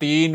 3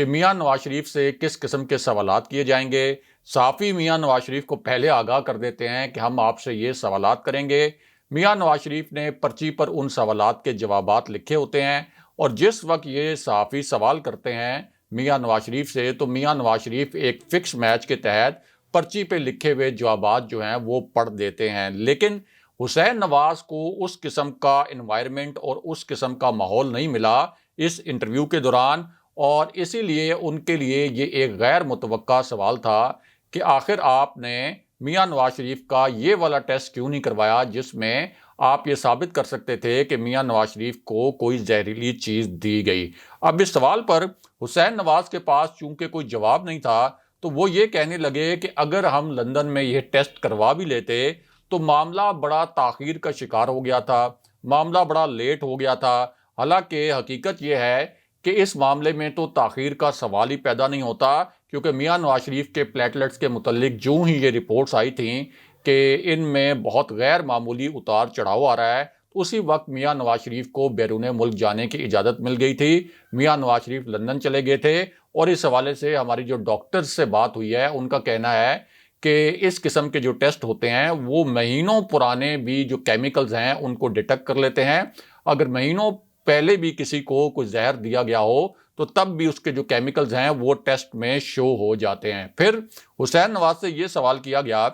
کہ میاں نواز شریف سے کس قسم کے سوالات کیے جائیں گے۔ صحافی میاں نواز شریف کو پہلے آگاہ کر دیتے ہیں کہ ہم آپ سے یہ سوالات کریں گے۔ میاں نواز شریف نے پرچی پر ان سوالات کے جوابات لکھے ہوتے ہیں، اور جس وقت یہ صحافی سوال کرتے ہیں میاں نواز شریف سے، تو میاں نواز شریف ایک فکس میچ کے تحت پرچی پہ لکھے ہوئے جوابات جو ہیں وہ پڑھ دیتے ہیں۔ لیکن حسین نواز کو اس قسم کا انوائرمنٹ اور اس قسم کا ماحول نہیں ملا اس انٹرویو کے دوران، اور اسی لیے ان کے لیے یہ ایک غیر متوقع سوال تھا کہ آخر آپ نے میاں نواز شریف کا یہ والا ٹیسٹ کیوں نہیں کروایا جس میں آپ یہ ثابت کر سکتے تھے کہ میاں نواز شریف کو کوئی زہریلی چیز دی گئی۔ اب اس سوال پر حسین نواز کے پاس چونکہ کوئی جواب نہیں تھا، تو وہ یہ کہنے لگے کہ اگر ہم لندن میں یہ ٹیسٹ کروا بھی لیتے تو معاملہ بڑا تاخیر کا شکار ہو گیا تھا، معاملہ بڑا لیٹ ہو گیا تھا۔ حالانکہ حقیقت یہ ہے کہ اس معاملے میں تو تاخیر کا سوال ہی پیدا نہیں ہوتا، کیونکہ میاں نواز شریف کے پلیٹلیٹس کے متعلق جو ہی یہ رپورٹس آئی تھیں کہ ان میں بہت غیر معمولی اتار چڑھاؤ آ رہا ہے، تو اسی وقت میاں نواز شریف کو بیرون ملک جانے کی اجازت مل گئی تھی۔ میاں نواز شریف لندن چلے گئے تھے، اور اس حوالے سے ہماری جو ڈاکٹرز سے بات ہوئی ہے ان کا کہنا ہے کہ اس قسم کے جو ٹیسٹ ہوتے ہیں وہ مہینوں پرانے بھی جو کیمیکلز ہیں ان کو ڈیٹیکٹ کر لیتے ہیں۔ اگر مہینوں پہلے بھی کسی کو کوئی زہر دیا گیا ہو تو تب بھی اس کے جو کیمیکلز ہیں وہ ٹیسٹ میں شو ہو جاتے ہیں۔ پھر حسین نواز سے یہ سوال کیا گیا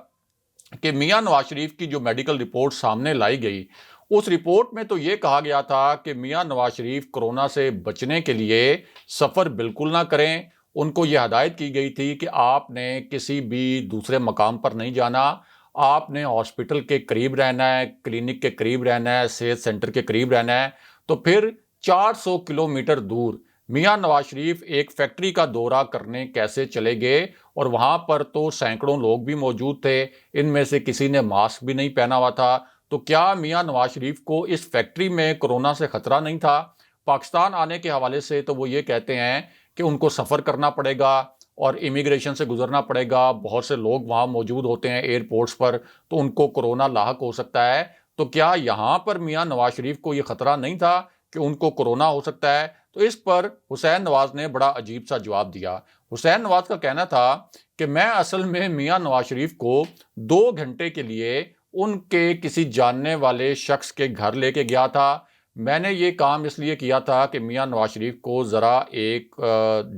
کہ میاں نواز شریف کی جو میڈیکل رپورٹ سامنے لائی گئی، اس رپورٹ میں تو یہ کہا گیا تھا کہ میاں نواز شریف کورونا سے بچنے کے لیے سفر بالکل نہ کریں۔ ان کو یہ ہدایت کی گئی تھی کہ آپ نے کسی بھی دوسرے مقام پر نہیں جانا، آپ نے ہاسپٹل کے قریب رہنا ہے، کلینک کے قریب رہنا ہے، صحت سینٹر کے قریب رہنا ہے۔ تو پھر 400 کلومیٹر دور میاں نواز شریف ایک فیکٹری کا دورہ کرنے کیسے چلے گئے؟ اور وہاں پر تو سینکڑوں لوگ بھی موجود تھے، ان میں سے کسی نے ماسک بھی نہیں پہنا ہوا تھا۔ تو کیا میاں نواز شریف کو اس فیکٹری میں کورونا سے خطرہ نہیں تھا؟ پاکستان آنے کے حوالے سے تو وہ یہ کہتے ہیں کہ ان کو سفر کرنا پڑے گا اور امیگریشن سے گزرنا پڑے گا، بہت سے لوگ وہاں موجود ہوتے ہیں ایئرپورٹس پر، تو ان کو کورونا لاحق ہو سکتا ہے۔ تو کیا یہاں پر میاں نواز شریف کو یہ خطرہ نہیں تھا کہ ان کو کورونا ہو سکتا ہے؟ تو اس پر حسین نواز نے بڑا عجیب سا جواب دیا۔ حسین نواز کا کہنا تھا کہ میں اصل میں میاں نواز شریف کو 2 گھنٹے کے لیے ان کے کسی جاننے والے شخص کے گھر لے کے گیا تھا۔ میں نے یہ کام اس لیے کیا تھا کہ میاں نواز شریف کو ذرا ایک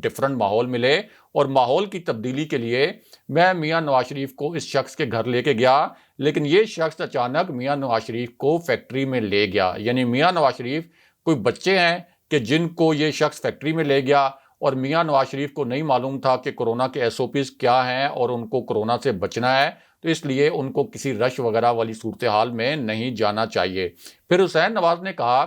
ڈیفرنٹ ماحول ملے، اور ماحول کی تبدیلی کے لیے میں میاں نواز شریف کو اس شخص کے گھر لے کے گیا، لیکن یہ شخص اچانک میاں نواز شریف کو فیکٹری میں لے گیا۔ یعنی میاں نواز شریف کوئی بچے ہیں کہ جن کو یہ شخص فیکٹری میں لے گیا، اور میاں نواز شریف کو نہیں معلوم تھا کہ کورونا کے SOPs کیا ہیں اور ان کو کورونا سے بچنا ہے، تو اس لیے ان کو کسی رش وغیرہ والی صورتحال میں نہیں جانا چاہیے۔ پھر حسین نواز نے کہا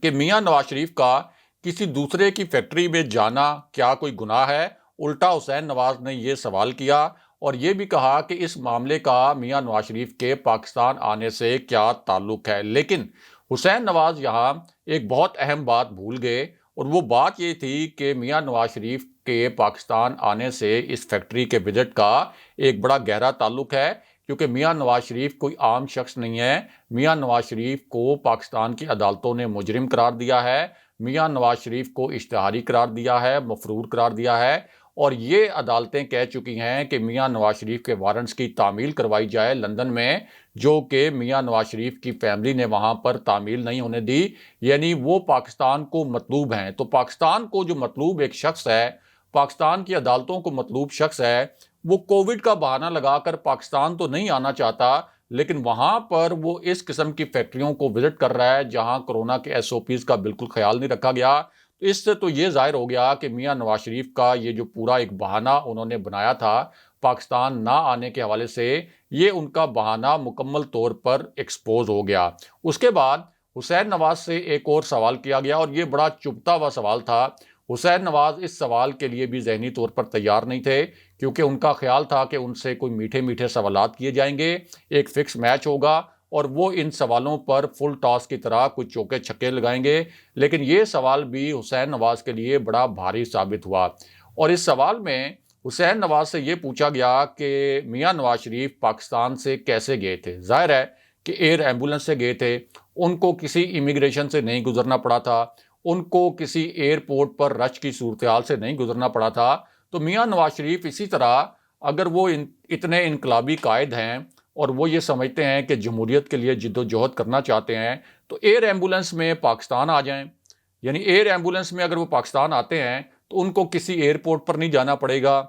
کہ میاں نواز شریف کا کسی دوسرے کی فیکٹری میں جانا کیا کوئی گناہ ہے؟ الٹا حسین نواز نے یہ سوال کیا، اور یہ بھی کہا کہ اس معاملے کا میاں نواز شریف کے پاکستان آنے سے کیا تعلق ہے۔ لیکن حسین نواز یہاں ایک بہت اہم بات بھول گئے، اور وہ بات یہ تھی کہ میاں نواز شریف کے پاکستان آنے سے اس فیکٹری کے وزٹ کا ایک بڑا گہرا تعلق ہے، کیونکہ میاں نواز شریف کوئی عام شخص نہیں ہے۔ میاں نواز شریف کو پاکستان کی عدالتوں نے مجرم قرار دیا ہے، میاں نواز شریف کو اشتہاری قرار دیا ہے، مفرور قرار دیا ہے، اور یہ عدالتیں کہہ چکی ہیں کہ میاں نواز شریف کے وارنٹس کی تعمیل کروائی جائے لندن میں، جو کہ میاں نواز شریف کی فیملی نے وہاں پر تعمیل نہیں ہونے دی۔ یعنی وہ پاکستان کو مطلوب ہیں۔ تو پاکستان کو جو مطلوب ایک شخص ہے، پاکستان کی عدالتوں کو مطلوب شخص ہے، وہ کووڈ کا بہانہ لگا کر پاکستان تو نہیں آنا چاہتا، لیکن وہاں پر وہ اس قسم کی فیکٹریوں کو وزٹ کر رہا ہے جہاں کورونا کے SOPs کا بالکل خیال نہیں رکھا گیا۔ تو اس سے تو یہ ظاہر ہو گیا کہ میاں نواز شریف کا یہ جو پورا ایک بہانہ انہوں نے بنایا تھا پاکستان نہ آنے کے حوالے سے، یہ ان کا بہانہ مکمل طور پر ایکسپوز ہو گیا۔ اس کے بعد حسین نواز سے ایک اور سوال کیا گیا، اور یہ بڑا چبھتا ہوا سوال تھا۔ حسین نواز اس سوال کے لیے بھی ذہنی طور پر تیار نہیں تھے، کیونکہ ان کا خیال تھا کہ ان سے کوئی میٹھے میٹھے سوالات کیے جائیں گے، ایک فکس میچ ہوگا، اور وہ ان سوالوں پر فل ٹاس کی طرح کچھ چوکے چھکے لگائیں گے۔ لیکن یہ سوال بھی حسین نواز کے لیے بڑا بھاری ثابت ہوا، اور اس سوال میں حسین نواز سے یہ پوچھا گیا کہ میاں نواز شریف پاکستان سے کیسے گئے تھے؟ ظاہر ہے کہ ایئر ایمبولنس سے گئے تھے، ان کو کسی امیگریشن سے نہیں گزرنا پڑا تھا، ان کو کسی ایئرپورٹ پر رش کی صورتحال سے نہیں گزرنا پڑا تھا، تو میاں نواز شریف اسی طرح اگر وہ اتنے انقلابی قائد ہیں اور وہ یہ سمجھتے ہیں کہ جمہوریت کے لیے جد و جہد کرنا چاہتے ہیں تو ایئر ایمبولنس میں پاکستان آ جائیں. یعنی ایئر ایمبولنس میں اگر وہ پاکستان آتے ہیں تو ان کو کسی ایئرپورٹ پر نہیں جانا پڑے گا،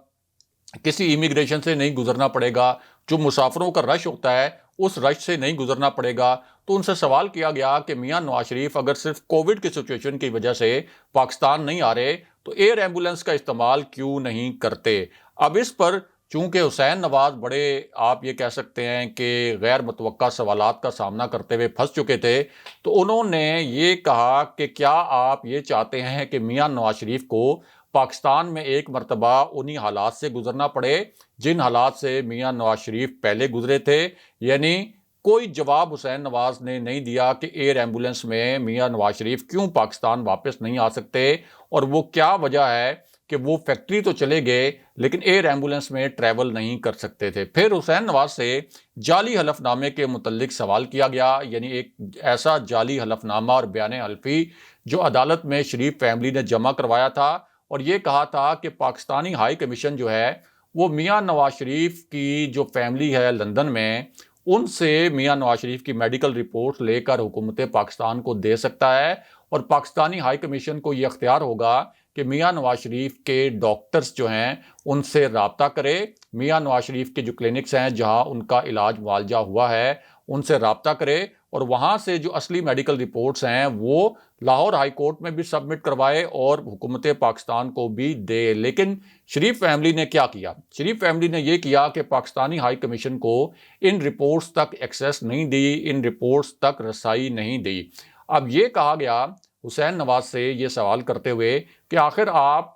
کسی امیگریشن سے نہیں گزرنا پڑے گا، جو مسافروں کا رش ہوتا ہے اس رش سے نہیں گزرنا پڑے گا. تو ان سے سوال کیا گیا کہ میاں نواز شریف اگر صرف کووڈ کی سچویشن کی وجہ سے پاکستان نہیں آ رہے تو ایئر ایمبولنس کا استعمال کیوں نہیں کرتے. اب اس پر چونکہ حسین نواز بڑے آپ یہ کہہ سکتے ہیں کہ غیر متوقع سوالات کا سامنا کرتے ہوئے پھنس چکے تھے، تو انہوں نے یہ کہا کہ کیا آپ یہ چاہتے ہیں کہ میاں نواز شریف کو پاکستان میں ایک مرتبہ انہی حالات سے گزرنا پڑے جن حالات سے میاں نواز شریف پہلے گزرے تھے؟ یعنی کوئی جواب حسین نواز نے نہیں دیا کہ ایئر ایمبولنس میں میاں نواز شریف کیوں پاکستان واپس نہیں آ سکتے، اور وہ کیا وجہ ہے کہ وہ فیکٹری تو چلے گئے لیکن ایئر ایمبولنس میں ٹریول نہیں کر سکتے تھے. پھر حسین نواز سے جعلی حلف نامے کے متعلق سوال کیا گیا، یعنی ایک ایسا جعلی حلف نامہ اور بیان حلفی جو عدالت میں شریف فیملی نے جمع کروایا تھا اور یہ کہا تھا کہ پاکستانی ہائی کمیشن جو ہے وہ میاں نواز شریف کی جو فیملی ہے لندن میں ان سے میاں نواز شریف کی میڈیکل رپورٹ لے کر حکومت پاکستان کو دے سکتا ہے، اور پاکستانی ہائی کمیشن کو یہ اختیار ہوگا کہ میاں نواز شریف کے ڈاکٹرز جو ہیں ان سے رابطہ کرے، میاں نواز شریف کے جو کلینکس ہیں جہاں ان کا علاج معالجہ ہوا ہے ان سے رابطہ کرے، اور وہاں سے جو اصلی میڈیکل رپورٹس ہیں وہ لاہور ہائی کورٹ میں بھی سبمٹ کروائے اور حکومت پاکستان کو بھی دے. لیکن شریف فیملی نے کیا کیا؟ شریف فیملی نے یہ کیا کہ پاکستانی ہائی کمیشن کو ان رپورٹس تک ایکسیس نہیں دی، ان رپورٹس تک رسائی نہیں دی. اب یہ کہا گیا حسین نواز سے یہ سوال کرتے ہوئے کہ آخر آپ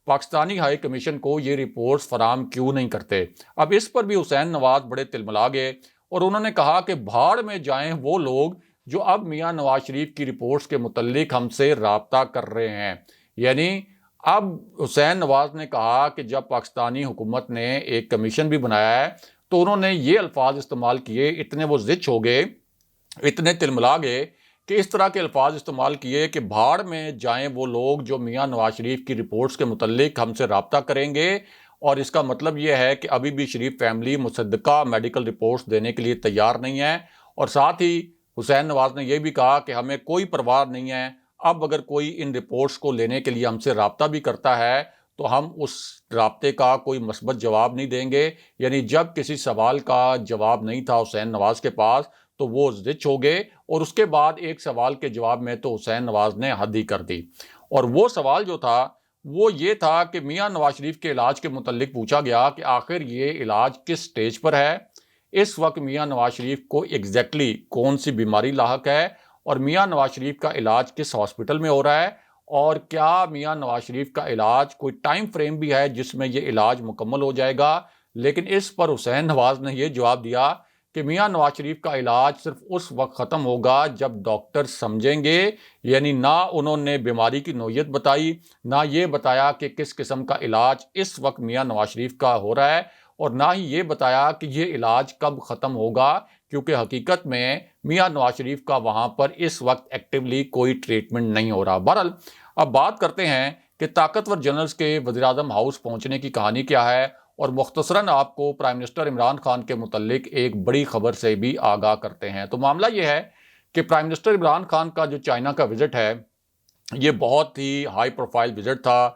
پاکستانی ہائی کمیشن کو یہ رپورٹس فراہم کیوں نہیں کرتے؟ اب اس پر بھی حسین نواز بڑے تلملا گئے اور انہوں نے کہا کہ بھاڑ میں جائیں وہ لوگ جو اب میاں نواز شریف کی رپورٹس کے متعلق ہم سے رابطہ کر رہے ہیں. یعنی اب حسین نواز نے کہا کہ جب پاکستانی حکومت نے ایک کمیشن بھی بنایا ہے تو انہوں نے یہ الفاظ استعمال کیے، اتنے وہ زچ ہو گئے، اتنے تلملا گئے کہ اس طرح کے الفاظ استعمال کیے کہ بھاڑ میں جائیں وہ لوگ جو میاں نواز شریف کی رپورٹس کے متعلق ہم سے رابطہ کریں گے. اور اس کا مطلب یہ ہے کہ ابھی بھی شریف فیملی مصدقہ میڈیکل رپورٹس دینے کے لیے تیار نہیں ہے. اور ساتھ ہی حسین نواز نے یہ بھی کہا کہ ہمیں کوئی پرواہ نہیں ہے، اب اگر کوئی ان رپورٹس کو لینے کے لیے ہم سے رابطہ بھی کرتا ہے تو ہم اس رابطے کا کوئی مثبت جواب نہیں دیں گے. یعنی جب کسی سوال کا جواب نہیں تھا حسین نواز کے پاس تو وہ زچ ہو گئے، اور اس کے بعد ایک سوال کے جواب میں تو حسین نواز نے حد ہی کر دی. اور وہ سوال جو تھا وہ یہ تھا کہ میاں نواز شریف کے علاج کے متعلق پوچھا گیا کہ آخر یہ علاج کس سٹیج پر ہے، اس وقت میاں نواز شریف کو ایگزیکٹلی کون سی بیماری لاحق ہے، اور میاں نواز شریف کا علاج کس ہاسپٹل میں ہو رہا ہے، اور کیا میاں نواز شریف کا علاج کوئی ٹائم فریم بھی ہے جس میں یہ علاج مکمل ہو جائے گا. لیکن اس پر حسین نواز نے یہ جواب دیا کہ میاں نواز شریف کا علاج صرف اس وقت ختم ہوگا جب ڈاکٹر سمجھیں گے. یعنی نہ انہوں نے بیماری کی نوعیت بتائی، نہ یہ بتایا کہ کس قسم کا علاج اس وقت میاں نواز شریف کا ہو رہا ہے، اور نہ ہی یہ بتایا کہ یہ علاج کب ختم ہوگا، کیونکہ حقیقت میں میاں نواز شریف کا وہاں پر اس وقت ایکٹیولی کوئی ٹریٹمنٹ نہیں ہو رہا. بہرحال اب بات کرتے ہیں کہ طاقتور جنرلز کے وزیراعظم ہاؤس پہنچنے کی کہانی کیا ہے، اور مختصراً آپ کو پرائم منسٹر عمران خان کے متعلق ایک بڑی خبر سے بھی آگاہ کرتے ہیں. تو معاملہ یہ ہے کہ پرائم منسٹر عمران خان کا جو چائنا کا وزٹ ہے یہ بہت ہی ہائی پروفائل وزٹ تھا.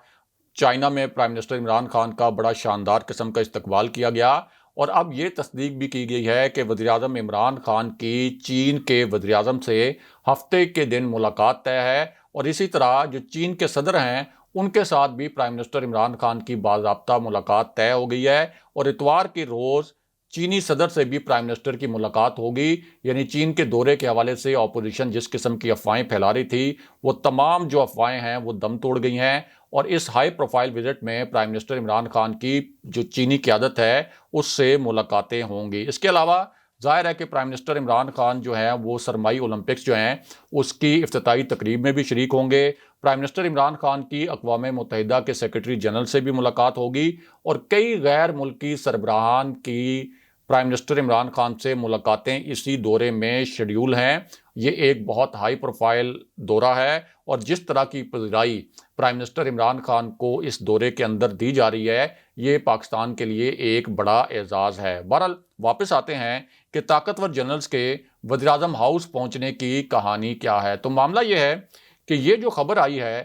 چائنا میں پرائم منسٹر عمران خان کا بڑا شاندار قسم کا استقبال کیا گیا، اور اب یہ تصدیق بھی کی گئی ہے کہ وزیراعظم عمران خان کی چین کے وزیراعظم سے ہفتے کے دن ملاقات طے ہے. اور اسی طرح جو چین کے صدر ہیں ان کے ساتھ بھی پرائم منسٹر عمران خان کی باضابطہ ملاقات طے ہو گئی ہے، اور اتوار کے روز چینی صدر سے بھی پرائم منسٹر کی ملاقات ہوگی. یعنی چین کے دورے کے حوالے سے اپوزیشن جس قسم کی افواہیں پھیلا رہی تھی وہ تمام جو افواہیں ہیں وہ دم توڑ گئی ہیں، اور اس ہائی پروفائل وزٹ میں پرائم منسٹر عمران خان کی جو چینی قیادت ہے اس سے ملاقاتیں ہوں گی. اس کے علاوہ ظاہر ہے کہ پرائم منسٹر عمران خان جو ہیں وہ سرمائی اولمپکس جو ہیں اس کی افتتاحی تقریب میں بھی شریک ہوں گے. پرائم منسٹر عمران خان کی اقوام متحدہ کے سیکرٹری جنرل سے بھی ملاقات ہوگی، اور کئی غیر ملکی سربراہان کی پرائم منسٹر عمران خان سے ملاقاتیں اسی دورے میں شیڈیول ہیں۔ یہ ایک بہت ہائی پروفائل دورہ ہے اور جس طرح کی پذیرائی پرائم منسٹر عمران خان کو اس دورے کے اندر دی جا رہی ہے یہ پاکستان کے لیے ایک بڑا اعزاز ہے۔ بہرحال واپس آتے ہیں کہ طاقتور جنرلز کے وزیر اعظم ہاؤس پہنچنے کی کہانی کیا ہے۔ تو معاملہ یہ ہے کہ یہ جو خبر آئی ہے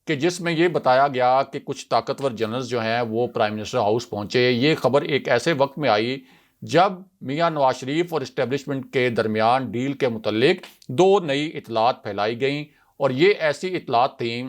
کہ جس میں یہ بتایا گیا کہ کچھ طاقتور جنرلز جو ہیں وہ پرائم منسٹر ہاؤس پہنچے، یہ خبر ایک ایسے وقت میں آئی جب میاں نواز شریف اور اسٹیبلشمنٹ کے درمیان ڈیل کے متعلق دو نئی اطلاعات پھیلائی گئیں، اور یہ ایسی اطلاعات تھیں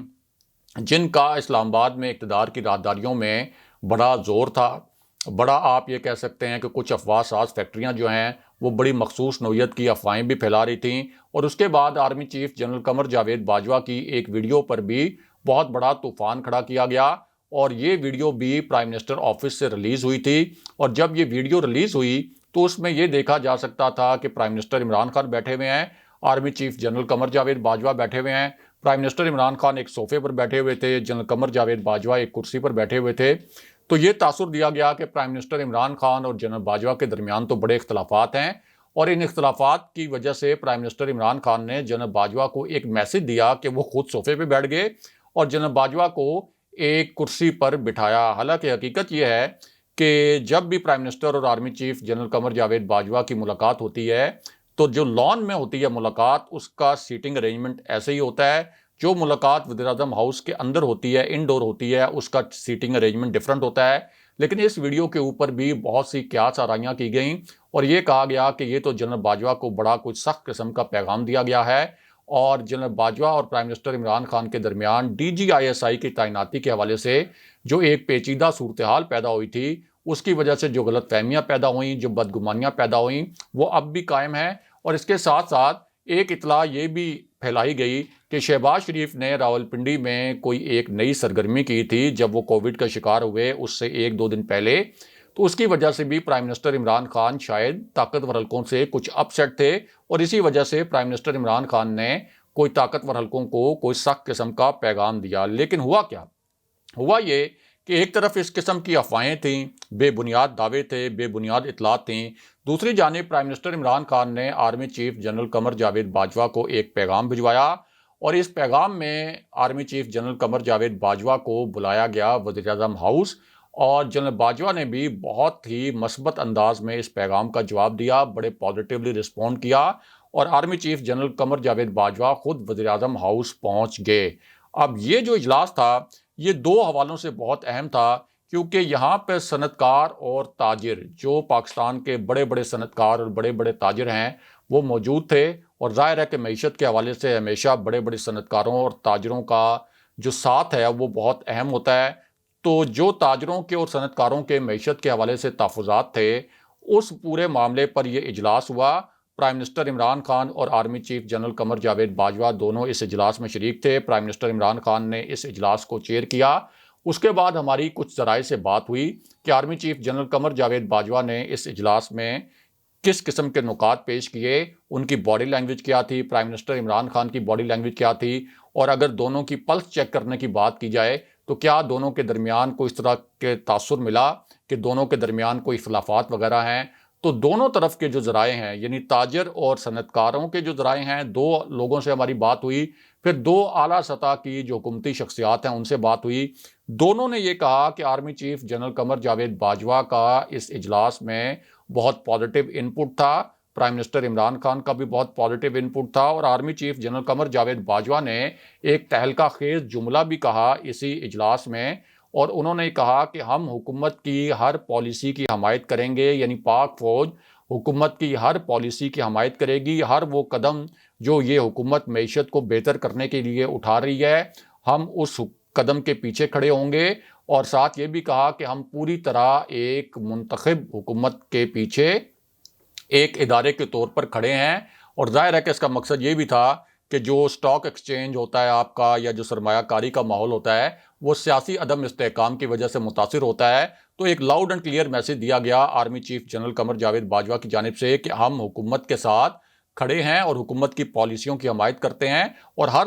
جن کا اسلام آباد میں اقتدار کی راہداریوں میں بڑا زور تھا۔ بڑا آپ یہ کہہ سکتے ہیں کہ کچھ افواہ ساز فیکٹریاں جو ہیں وہ بڑی مخصوص نوعیت کی افواہیں بھی پھیلا رہی تھیں، اور اس کے بعد army chief general Qamar Javed Bajwa کی ایک ویڈیو پر بھی بہت بڑا طوفان کھڑا کیا گیا، اور یہ ویڈیو بھی پرائم منسٹر آفس سے ریلیز ہوئی تھی۔ اور جب یہ ویڈیو ریلیز ہوئی تو اس میں یہ دیکھا جا سکتا تھا کہ پرائم منسٹر عمران خان بیٹھے ہوئے ہیں، army chief general Qamar Javed Bajwa بیٹھے ہوئے ہیں، پرائم منسٹر عمران خان ایک صوفے پر بیٹھے ہوئے تھے، جنرل قمر جاوید باجوہ ایک کرسی پر بیٹھے ہوئے تھے۔ تو یہ تاثر دیا گیا کہ پرائم منسٹر عمران خان اور جنرل باجوہ کے درمیان تو بڑے اختلافات ہیں، اور ان اختلافات کی وجہ سے پرائم منسٹر عمران خان نے جنرل باجوہ کو ایک میسج دیا کہ وہ خود صوفے پہ بیٹھ گئے اور جنرل باجوہ کو ایک کرسی پر بٹھایا۔ حالانکہ حقیقت یہ ہے کہ جب بھی پرائم منسٹر اور army chief general Qamar Javed Bajwa کی ملاقات ہوتی ہے تو جو لان میں ہوتی ہے ملاقات، اس کا سیٹنگ ارینجمنٹ ایسے ہی ہوتا ہے۔ جو ملاقات وزیر اعظم ہاؤس کے اندر ہوتی ہے، انڈور ہوتی ہے، اس کا سیٹنگ ارینجمنٹ ڈیفرنٹ ہوتا ہے۔ لیکن اس ویڈیو کے اوپر بھی بہت سی قیاس آرائیاں کی گئیں اور یہ کہا گیا کہ یہ تو جنرل باجوہ کو بڑا کچھ سخت قسم کا پیغام دیا گیا ہے، اور جنرل باجوہ اور پرائم منسٹر عمران خان کے درمیان D G I S I کی تعیناتی کے حوالے سے جو ایک پیچیدہ صورتحال پیدا ہوئی تھی، اس کی وجہ سے جو غلط فہمیاں پیدا ہوئیں، جو بدگمانیاں پیدا ہوئیں، وہ اب بھی قائم ہیں۔ اور اس کے ساتھ ساتھ ایک اطلاع یہ بھی پھیلائی گئی کہ شہباز شریف نے راولپنڈی میں کوئی ایک نئی سرگرمی کی تھی جب وہ کووڈ کا شکار ہوئے اس سے ایک دو دن پہلے، تو اس کی وجہ سے بھی پرائم منسٹر عمران خان شاید طاقتور حلقوں سے کچھ اپسیٹ تھے، اور اسی وجہ سے پرائم منسٹر عمران خان نے کوئی طاقتور حلقوں کو کوئی سخت قسم کا پیغام دیا۔ لیکن ہوا کیا؟ ہوا یہ کہ ایک طرف اس قسم کی افواہیں تھیں، بے بنیاد دعوے تھے، بے بنیاد اطلاعات تھیں، دوسری جانب پرائم منسٹر عمران خان نے army chief general Qamar Javed Bajwa کو ایک پیغام بھجوایا، اور اس پیغام میں army chief general Qamar Javed Bajwa کو بلایا گیا وزیر اعظم ہاؤس، اور جنرل باجوہ نے بھی بہت ہی مثبت انداز میں اس پیغام کا جواب دیا، بڑے پازیٹیولی رسپونڈ کیا، اور army chief general Qamar Javed Bajwa خود وزیر اعظم ہاؤس پہنچ گئے۔ اب یہ جو اجلاس تھا یہ دو حوالوں سے بہت اہم تھا، کیونکہ یہاں پہ صنعت کار اور تاجر، جو پاکستان کے بڑے بڑے صنعت کار اور بڑے بڑے تاجر ہیں، وہ موجود تھے، اور ظاہر ہے کہ معیشت کے حوالے سے ہمیشہ بڑے بڑے صنعت کاروں اور تاجروں کا جو ساتھ ہے وہ بہت اہم ہوتا ہے۔ تو جو تاجروں کے اور صنعت کاروں کے معیشت کے حوالے سے تحفظات تھے، اس پورے معاملے پر یہ اجلاس ہوا۔ پرائم منسٹر عمران خان اور army chief general Qamar Javed Bajwa دونوں اس اجلاس میں شریک تھے۔ پرائم منسٹر عمران خان نے اس اجلاس کو چیئر کیا۔ اس کے بعد ہماری کچھ ذرائع سے بات ہوئی کہ army chief general Qamar Javed Bajwa نے اس اجلاس میں کس قسم کے نکات پیش کیے، ان کی باڈی لینگویج کیا تھی، پرائم منسٹر عمران خان کی باڈی لینگویج کیا تھی، اور اگر دونوں کی پلس چیک کرنے کی بات کی جائے تو کیا دونوں کے درمیان کوئی اس طرح کے تاثر ملا کہ دونوں کے درمیان کوئی اختلافات وغیرہ ہیں۔ تو دونوں طرف کے جو ذرائع ہیں، یعنی تاجر اور صنعت کاروں کے جو ذرائع ہیں، دو لوگوں سے ہماری بات ہوئی، پھر دو اعلیٰ سطح کی جو حکومتی شخصیات ہیں ان سے بات ہوئی۔ دونوں نے یہ کہا کہ army chief general Qamar Javed Bajwa کا اس اجلاس میں بہت پازیٹیو انپٹ تھا، پرائم منسٹر عمران خان کا بھی بہت پازیٹیو انپٹ تھا، اور army chief general Qamar Javed Bajwa نے ایک تہلکہ خیز جملہ بھی کہا اسی اجلاس میں، اور انہوں نے کہا کہ ہم حکومت کی ہر پالیسی کی حمایت کریں گے، یعنی پاک فوج حکومت کی ہر پالیسی کی حمایت کرے گی، ہر وہ قدم جو یہ حکومت معیشت کو بہتر کرنے کے لیے اٹھا رہی ہے ہم اس قدم کے پیچھے کھڑے ہوں گے، اور ساتھ یہ بھی کہا کہ ہم پوری طرح ایک منتخب حکومت کے پیچھے ایک ادارے کے طور پر کھڑے ہیں۔ اور ظاہر ہے کہ اس کا مقصد یہ بھی تھا کہ جو سٹاک ایکسچینج ہوتا ہے آپ کا، یا جو سرمایہ کاری کا ماحول ہوتا ہے، وہ سیاسی عدم استحکام کی وجہ سے متاثر ہوتا ہے۔ تو ایک لاؤڈ اینڈ کلیئر میسج دیا گیا army chief general Qamar Javed Bajwa کی جانب سے کہ ہم حکومت کے ساتھ کھڑے ہیں اور حکومت کی پالیسیوں کی حمایت کرتے ہیں، اور ہر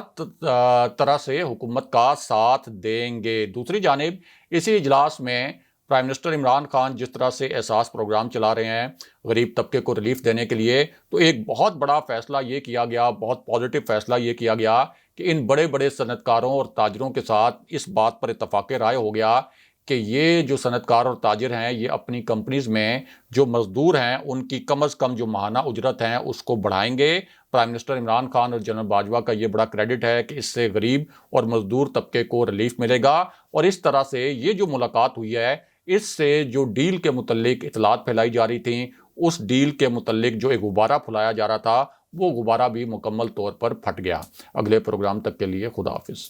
طرح سے حکومت کا ساتھ دیں گے۔ دوسری جانب اسی اجلاس میں پرائم منسٹر عمران خان جس طرح سے احساس پروگرام چلا رہے ہیں غریب طبقے کو ریلیف دینے کے لیے، تو ایک بہت بڑا فیصلہ یہ کیا گیا، بہت پازیٹیو فیصلہ یہ کیا گیا کہ ان بڑے بڑے صنعت کاروں اور تاجروں کے ساتھ اس بات پر اتفاق رائے ہو گیا کہ یہ جو صنعت کار اور تاجر ہیں یہ اپنی کمپنیز میں جو مزدور ہیں ان کی کم از کم جو ماہانہ اجرت ہیں اس کو بڑھائیں گے۔ پرائم منسٹر عمران خان اور جنرل باجوہ کا یہ بڑا کریڈٹ ہے کہ اس سے غریب اور مزدور طبقے کو ریلیف ملے گا، اور اس طرح سے یہ جو ملاقات ہوئی ہے اس سے جو ڈیل کے متعلق اطلاعات پھیلائی جا رہی تھیں، اس ڈیل کے متعلق جو ایک غبارہ پھیلایا جا رہا تھا وہ غبارہ بھی مکمل طور پر پھٹ گیا۔ اگلے پروگرام تک کے لیے خدا حافظ۔